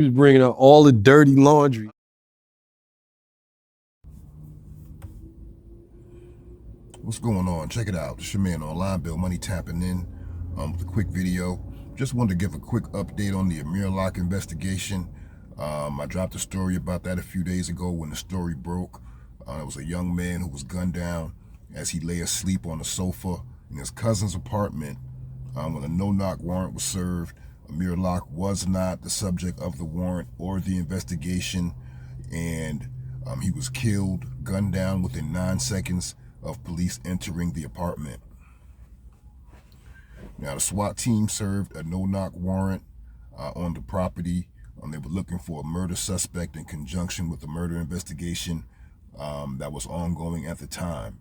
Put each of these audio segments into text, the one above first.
He's bringing up all the dirty laundry. What's going on? Check it out. It's your man online, Bill Money, tapping in with a quick video. Just wanted to give a quick update on the Amir Locke investigation. I dropped a story about that a few days ago when the story broke. It was a young man who was gunned down as he lay asleep on a sofa in his cousin's apartment when a no-knock warrant was served. Amir Locke was not the subject of the warrant or the investigation, and he was killed, gunned down within 9 seconds of police entering the apartment. Now, the SWAT team served a no-knock warrant on the property. They were looking for a murder suspect in conjunction with the murder investigation that was ongoing at the time.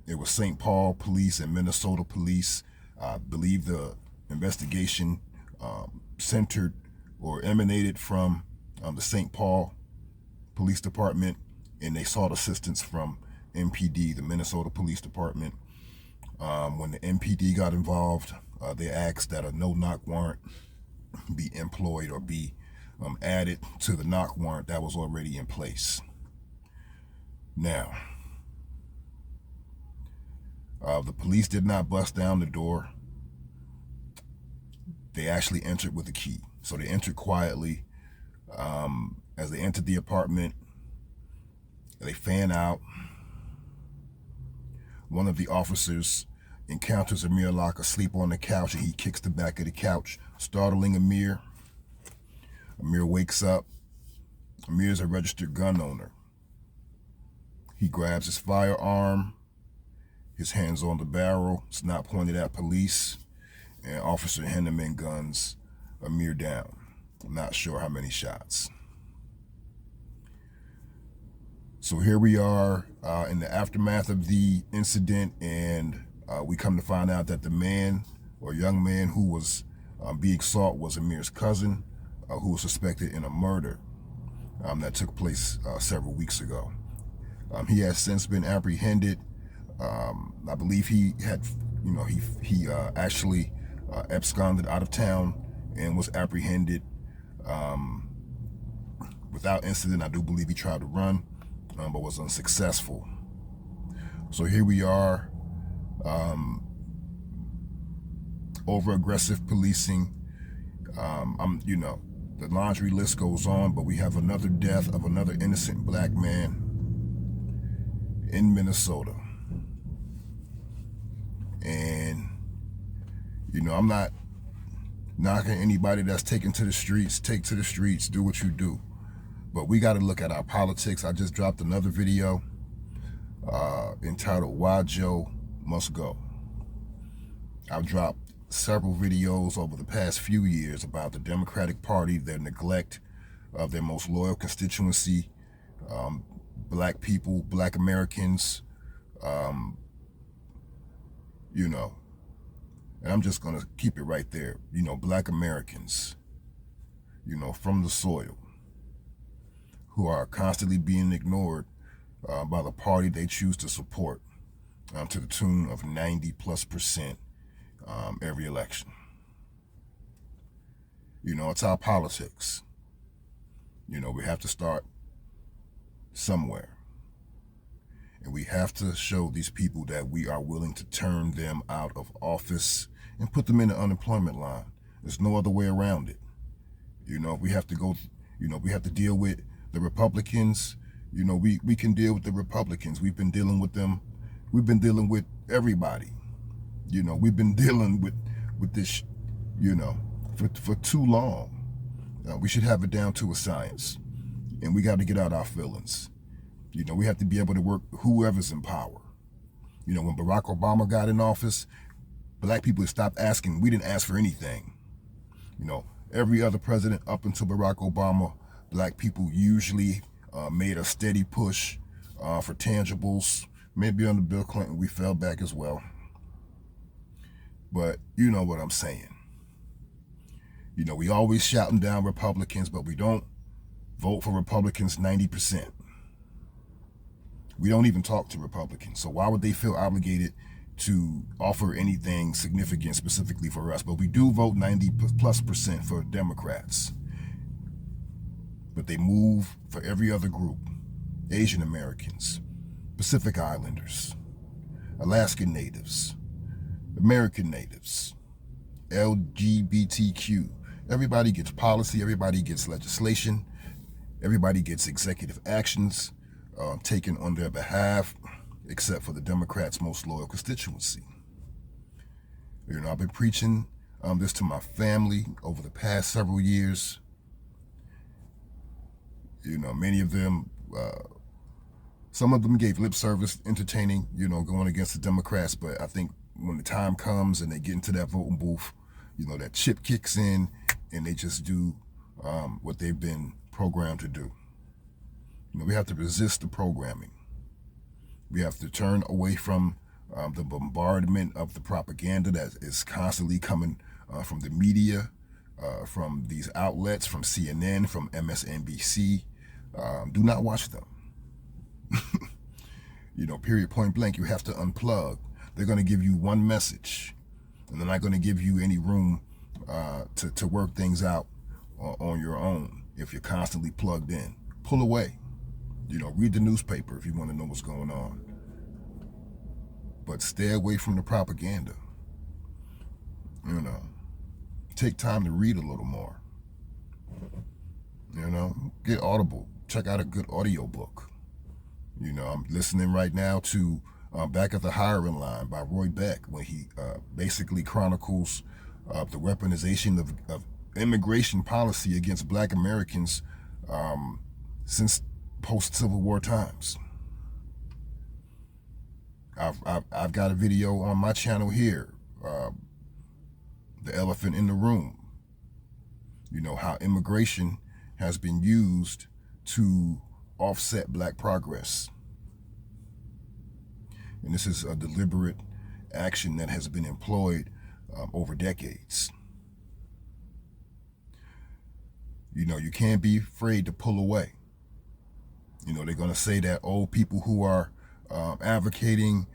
It was St. Paul police and Minnesota police. I believe the investigation centered or emanated from the St. Paul Police Department, and they sought assistance from MPD, the Minnesota Police Department. When the MPD got involved, they asked that a no-knock warrant be employed or be added to the knock warrant that was already in place. Now, the police did not bust down the door. They actually entered with a key. So they entered quietly. As they entered the apartment, they fan out. One of the officers encounters Amir Locke asleep on the couch, and he kicks the back of the couch, startling Amir. Amir wakes up. Amir is a registered gun owner. He grabs his firearm. His hand's on the barrel. It's not pointed at police. And Officer Henneman guns Amir down. I'm not sure how many shots. So here we are in the aftermath of the incident, and we come to find out that the man or young man who was being sought was Amir's cousin, who was suspected in a murder that took place several weeks ago. He has since been apprehended. I believe he had, he actually absconded out of town and was apprehended without incident. I do believe he tried to run, but was unsuccessful. So here we are, over aggressive policing. The laundry list goes on, but we have another death of another innocent black man in Minnesota. And, I'm not knocking anybody that's taken to the streets. Take to the streets, do what you do. But we got to look at our politics. I just dropped another video entitled Why Joe Must Go. I've dropped several videos over the past few years about the Democratic Party, their neglect of their most loyal constituency, black people, black Americans, and I'm just going to keep it right there. Black Americans, from the soil, who are constantly being ignored by the party they choose to support to the tune of 90+% every election. It's our politics. We have to start somewhere. And we have to show these people that we are willing to turn them out of office and put them in the unemployment line. There's no other way around it. We have to go, we have to deal with the Republicans. We can deal with the Republicans. We've been dealing with them. We've been dealing with everybody. We've been dealing with this, for too long. We should have it down to a science. And we got to get out our feelings. We have to be able to work whoever's in power. When Barack Obama got in office, black people stopped asking. We didn't ask for anything. Every other president up until Barack Obama, black people usually made a steady push for tangibles. Maybe under Bill Clinton, we fell back as well. But you know what I'm saying. We always shouting down Republicans, but we don't vote for Republicans 90%. We don't even talk to Republicans. So why would they feel obligated to offer anything significant specifically for us? But we do vote 90+% for Democrats. but they move for every other group: Asian Americans, Pacific Islanders, Alaskan Natives, American Natives, LGBTQ. Everybody gets policy, everybody gets legislation, everybody gets executive actions taken on their behalf, except for the Democrats' most loyal constituency. You know, I've been preaching this to my family over the past several years. You know, many of them, some of them gave lip service, entertaining, you know, going against the Democrats. But I think when the time comes and they get into that voting booth, you know, that chip kicks in and they just do what they've been programmed to do. You know, we have to resist the programming. We have to turn away from the bombardment of the propaganda that is constantly coming from the media, from these outlets, from CNN, from MSNBC. Do not watch them. You know, period, point blank. You have to unplug. They're going to give you one message, and they're not going to give you any room to work things out on your own if you're constantly plugged in. Pull away. You know, read the newspaper if you want to know what's going on. But stay away from the propaganda. You know, take time to read a little more. You know, get Audible. Check out a good audio book. You know, I'm listening right now to Back at the Hiring Line by Roy Beck, when he basically chronicles the weaponization of immigration policy against Black Americans since post-Civil War times. I've got a video on my channel here, The Elephant in the Room. You know, how immigration has been used to offset Black progress. And this is a deliberate action that has been employed over decades. You know, you can't be afraid to pull away. You know, they're going to say that old people who are advocating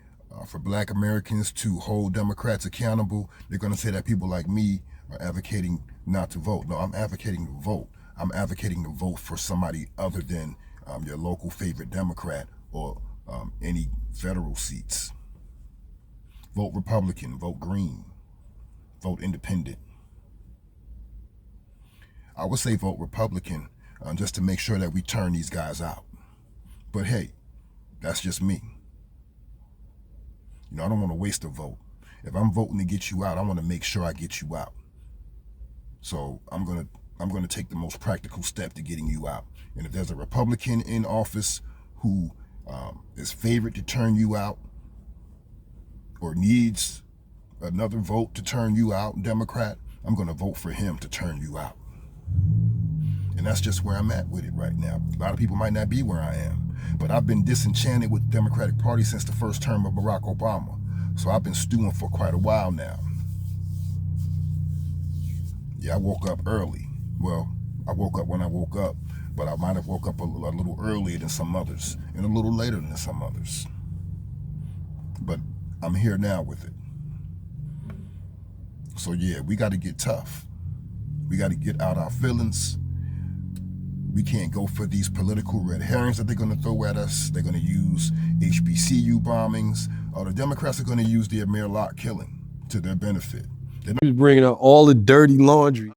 for Black Americans to hold Democrats accountable, they're going to say that people like me are advocating not to vote. No, I'm advocating to vote. I'm advocating to vote for somebody other than your local favorite Democrat or any federal seats. Vote Republican, vote Green, vote Independent. I would say vote Republican just to make sure that we turn these guys out. But hey, that's just me. You know, I don't want to waste a vote. If I'm voting to get you out, I want to make sure I get you out. So I'm gonna take the most practical step to getting you out. And if there's a Republican in office who is favored to turn you out or needs another vote to turn you out, Democrat, I'm going to vote for him to turn you out. And that's just where I'm at with it right now. A lot of people might not be where I am, but I've been disenchanted with the Democratic Party since the first term of Barack Obama. So I've been stewing for quite a while now. Yeah, I woke up early. Well, I woke up when I woke up, but I might have woke up a little earlier than some others and a little later than some others. But I'm here now with it. So yeah, we got to get tough. We got to get out our feelings. We can't go for these political red herrings that they're going to throw at us. They're going to use HBCU bombings. The Democrats are going to use the Amir Locke killing to their benefit. He's bringing up all the dirty laundry.